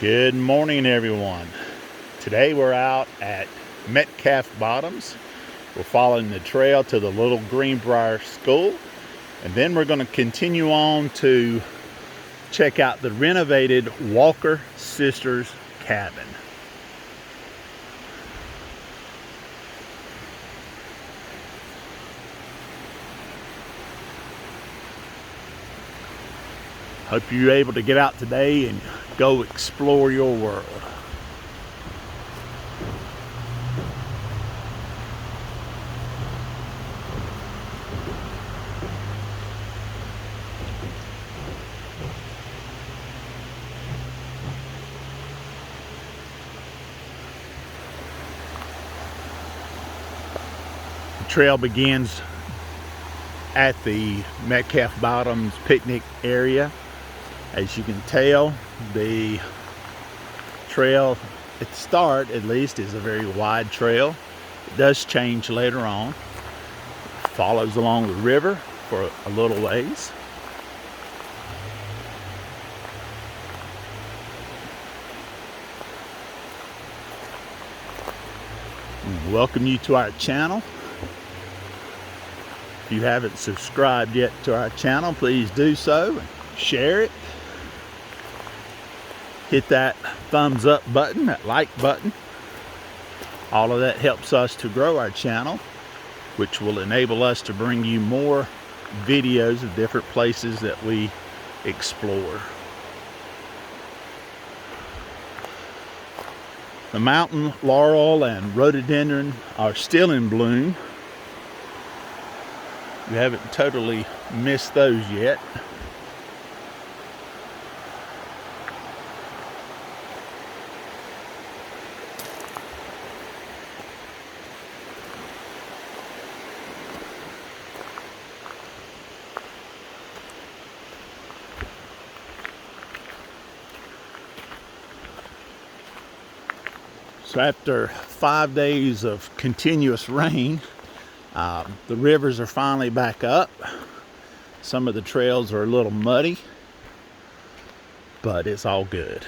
Good morning, everyone. Today we're out at Metcalf Bottoms. We're following the trail to the Little Greenbrier School, and then we're going to continue on to check out the renovated Walker Sisters cabin. Hope you're able to get out today and go explore your world. The trail begins at the Metcalf Bottoms picnic area. As you can tell, the trail at the start, at least, is a very wide trail. It does change later on. It follows along the river for a little ways. We welcome you to our channel. If you haven't subscribed yet to our channel, please do so and share it. Hit that thumbs up button, that like button. All of that helps us to grow our channel, which will enable us to bring you more videos of different places that we explore. The mountain laurel and rhododendron are still in bloom. We haven't totally missed those yet. So after 5 days of continuous rain, the rivers are finally back up. Some of the trails are a little muddy, but it's all good.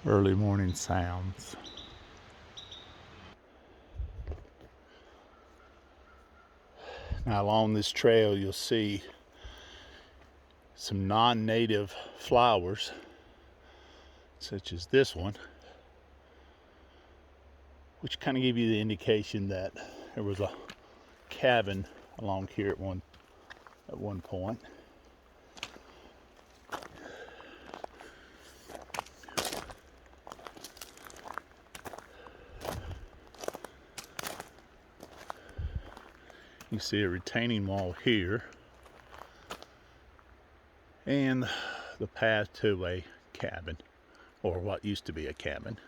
Early morning sounds. Now along this trail you'll see some non-native flowers, such as this one, which kind of give you the indication that there was a cabin along here at one point. You see a retaining wall here and the path to a cabin, or what used to be a cabin.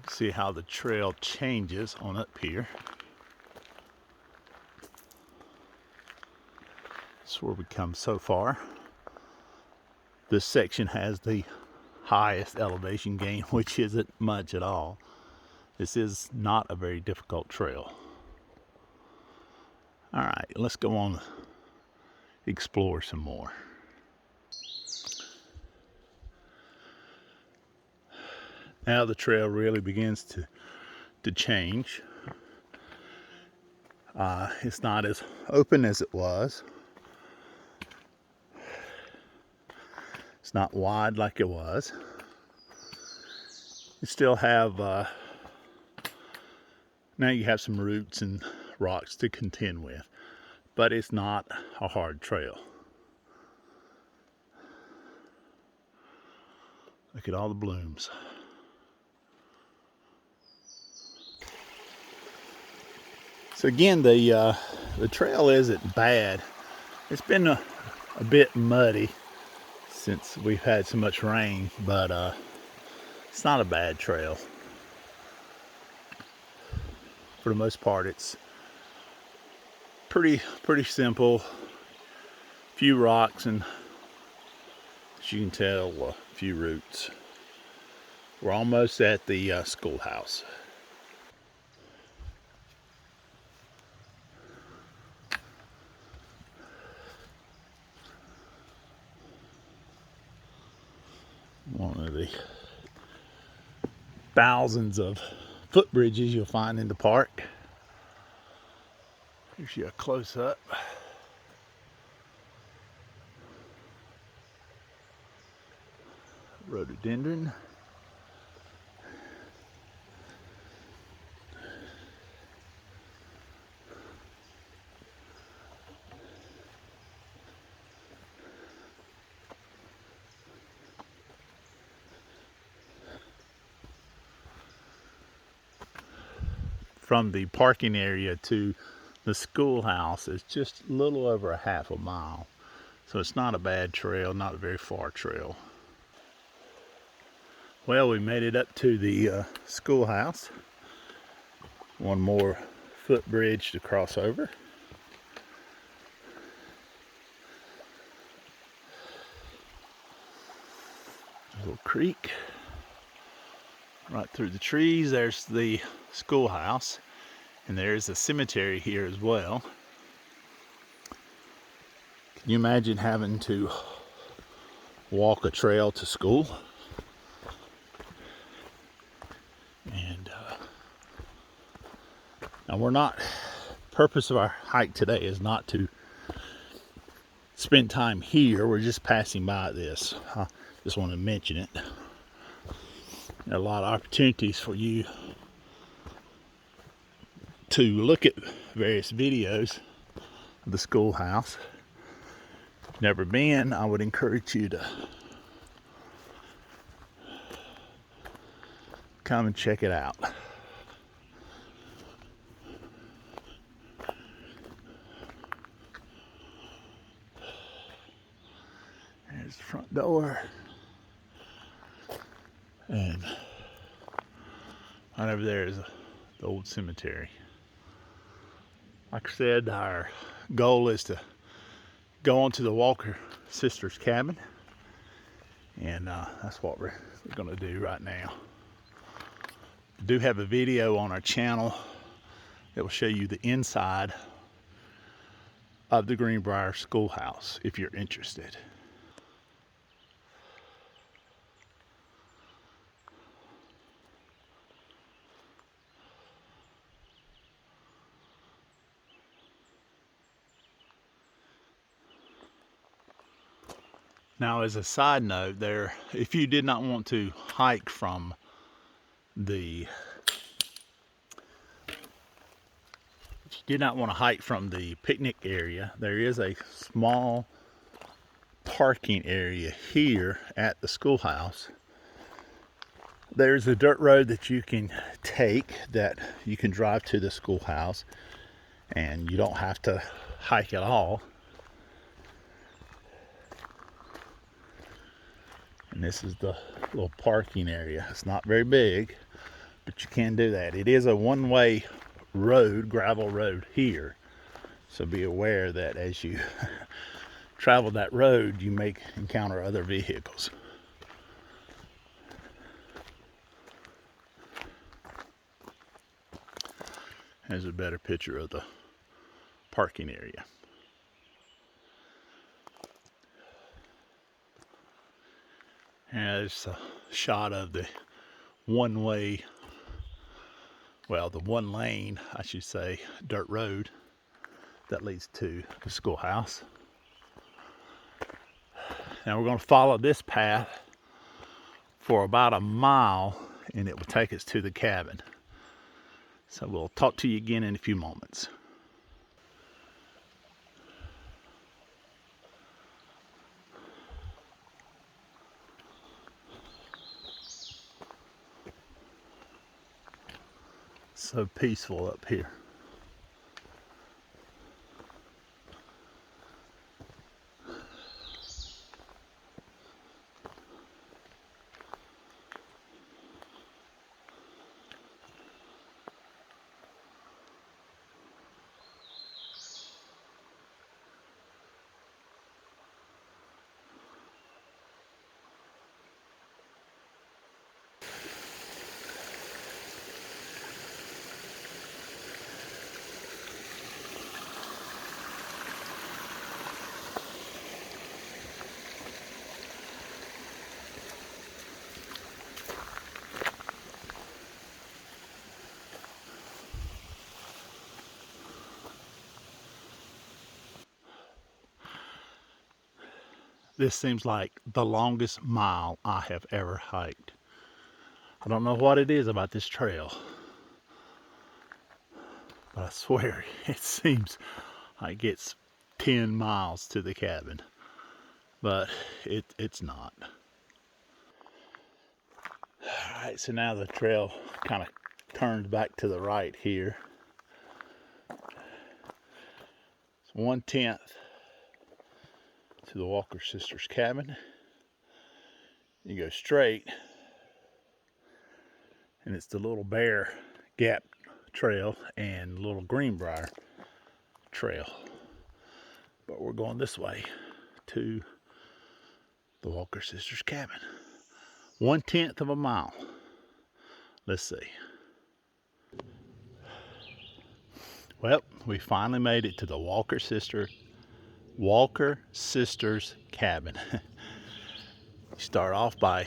See how the trail changes on up here. That's where we come so far. This section has the highest elevation gain, which isn't much at all. This is not a very difficult trail. All right, let's go on, explore some more. Now the trail really begins to change. It's not as open as it was. It's not wide like it was. You still have, now you have some roots and rocks to contend with, but it's not a hard trail. Look at all the blooms. So again, the trail isn't bad. It's been a bit muddy since we've had so much rain, but it's not a bad trail. For the most part, it's pretty simple. Few rocks and, as you can tell, a few roots. We're almost at the schoolhouse. One of the thousands of footbridges you'll find in the park. Here's you a close-up. Rhododendron. From the parking area to the schoolhouse is just a little over a half a mile. So it's not a bad trail, not a very far trail. Well, we made it up to the schoolhouse. One more footbridge to cross over. A little creek. Right through the trees, there's the schoolhouse, and there's a cemetery here as well. Can you imagine having to walk a trail to school? And now we're not, purpose of our hike today is not to spend time here. We're just passing by this. I just want to mention it. There are a lot of opportunities for you to look at various videos of the schoolhouse. If you've never been, I would encourage you to come and check it out. There's the front door. And right over there is the old cemetery. Like I said, our goal is to go on to the Walker sisters' cabin. And that's what we're going to do right now. We do have a video on our channel that will show you the inside of the Greenbrier Schoolhouse if you're interested. Now, as a side note, if you did not want to hike from the picnic area, there is a small parking area here at the schoolhouse. There's a dirt road that you can take, that you can drive to the schoolhouse, and you don't have to hike at all. And this is the little parking area. It's not very big, but you can do that. It is a one-way road, gravel road here. So be aware that as you travel that road, you may encounter other vehicles. Here's a better picture of the parking area. And there's a shot of the one-way, well, the one lane, I should say, dirt road that leads to the schoolhouse. Now we're going to follow this path for about a mile, and it will take us to the cabin. So we'll talk to you again in a few moments. So peaceful up here. This seems like the longest mile I have ever hiked. I don't know what it is about this trail, but I swear it seems like it's 10 miles to the cabin, but it's not. Alright, so now the trail kind of turns back to the right here. It's 1/10 to the Walker Sisters cabin. You go straight, and it's the Little Bear Gap Trail and Little Greenbrier Trail. But we're going this way to the Walker Sisters cabin. 1/10 of a mile. Let's see. Well, we finally made it to the Walker Sisters cabin. You start off by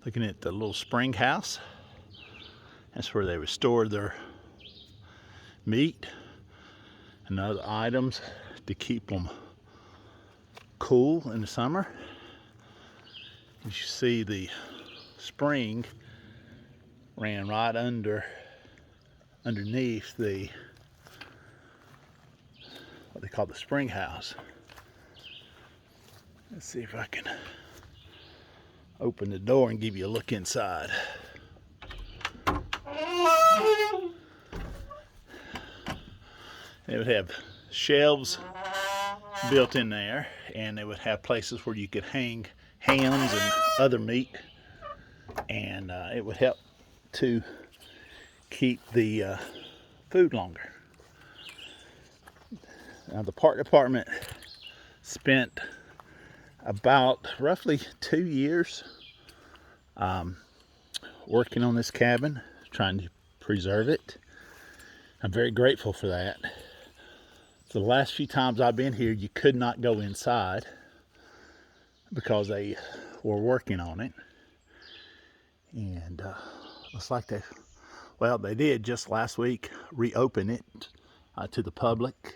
looking at the little spring house. That's where they would store their meat and other items to keep them cool in the summer. As you see, the spring ran right underneath the what they call the spring house. Let's see if I can open the door and give you a look inside. They would have shelves built in there, and they would have places where you could hang hams and other meat, and it would help to keep the food longer. Now, the park department spent about roughly 2 years working on this cabin, trying to preserve it. I'm very grateful for that. So the last few times I've been here, you could not go inside because they were working on it. And looks like they did just last week reopen it to the public.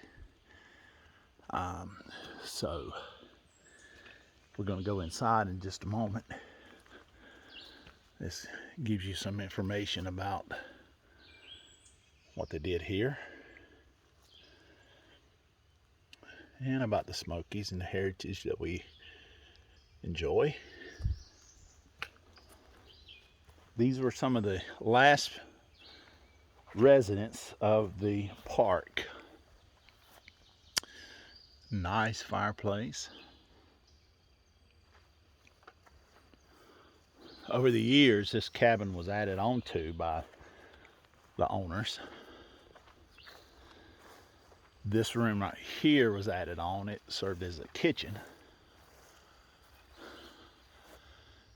So we're going to go inside in just a moment. This gives you some information about what they did here and about the Smokies and the heritage that we enjoy. These were some of the last residents of the park. Nice fireplace. Over the years, this cabin was added on to by the owners. This room right here was added on. It served as a kitchen.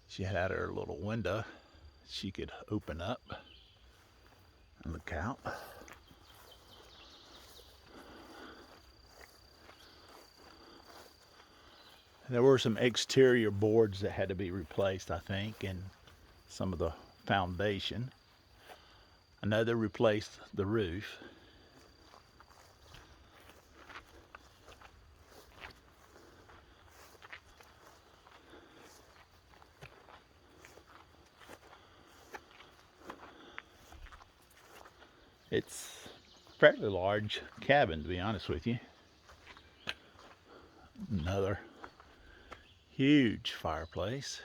She had her little window she could open up and look out. There were some exterior boards that had to be replaced, I think, and some of the foundation. I know they replaced the roof. It's a fairly large cabin, to be honest with you. Another huge fireplace.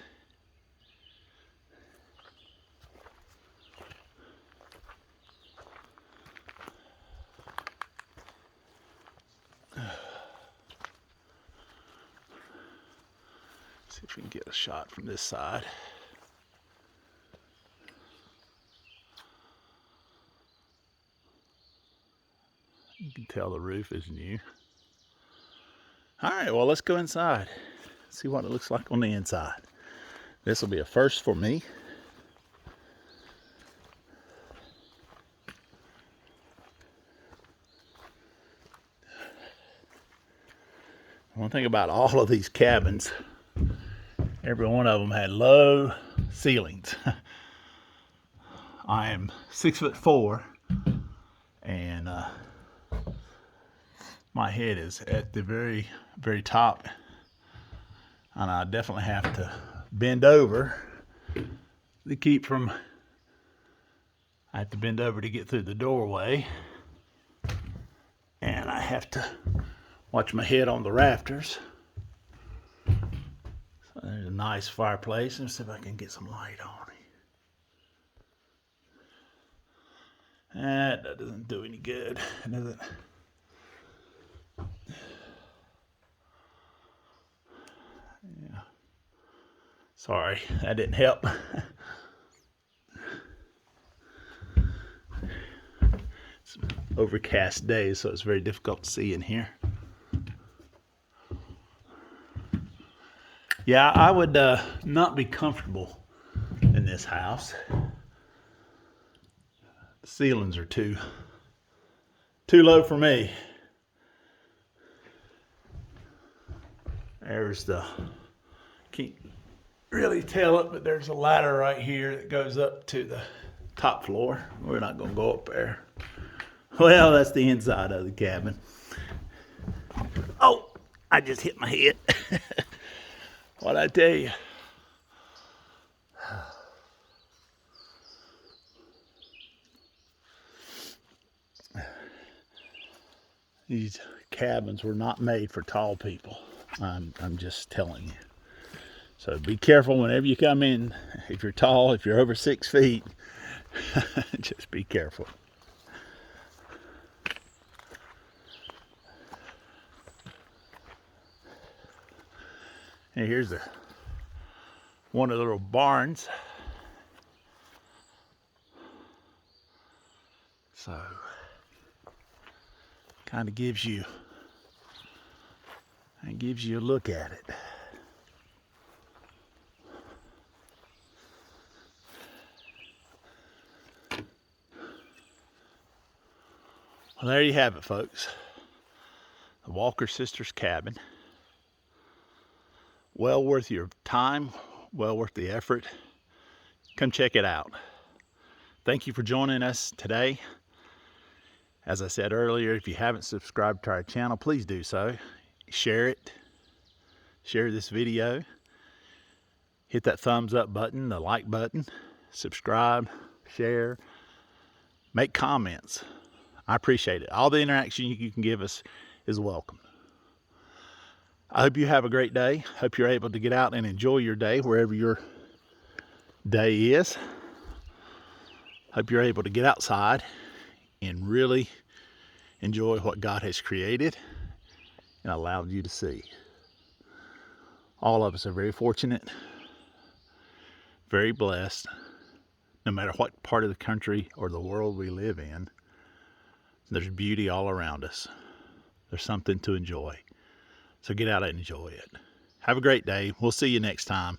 See if we can get a shot from this side. You can tell the roof is new. All right, well, let's go inside. See what it looks like on the inside. This will be a first for me. One thing about all of these cabins, every one of them had low ceilings. I am 6'4", and my head is at the very, very top, and I definitely have to bend over to keep from. I have to bend over to get through the doorway, and I have to watch my head on the rafters. So there's a nice fireplace. Let's see if I can get some light on. That doesn't do any good, does it? Yeah. Sorry, that didn't help. It's an overcast day, so it's very difficult to see in here. Yeah, I would not be comfortable in this house. The ceilings are too low for me. There's the, can't really tell it, but there's a ladder right here that goes up to the top floor. We're not going to go up there. Well, that's the inside of the cabin. Oh, I just hit my head. What'd I tell you? These cabins were not made for tall people. I'm just telling you. So be careful whenever you come in. If you're tall, if you're over 6 feet, just be careful. And here's one of the little barns. So kind of gives you a look at it. Well, there you have it, folks. The Walker Sisters cabin. Well worth your time, well worth the effort. Come check it out. Thank you for joining us today. As I said earlier, if you haven't subscribed to our channel, please do so. Share it. Share this video. Hit that thumbs up button, the like button. Subscribe, share, make comments. I appreciate it. All the interaction you can give us is welcome. I hope you have a great day. Hope you're able to get out and enjoy your day wherever your day is. Hope you're able to get outside and really enjoy what God has created and allowed you to see. All of us are very fortunate, very blessed, no matter what part of the country or the world we live in. There's beauty all around us. There's something to enjoy. So get out and enjoy it. Have a great day. We'll see you next time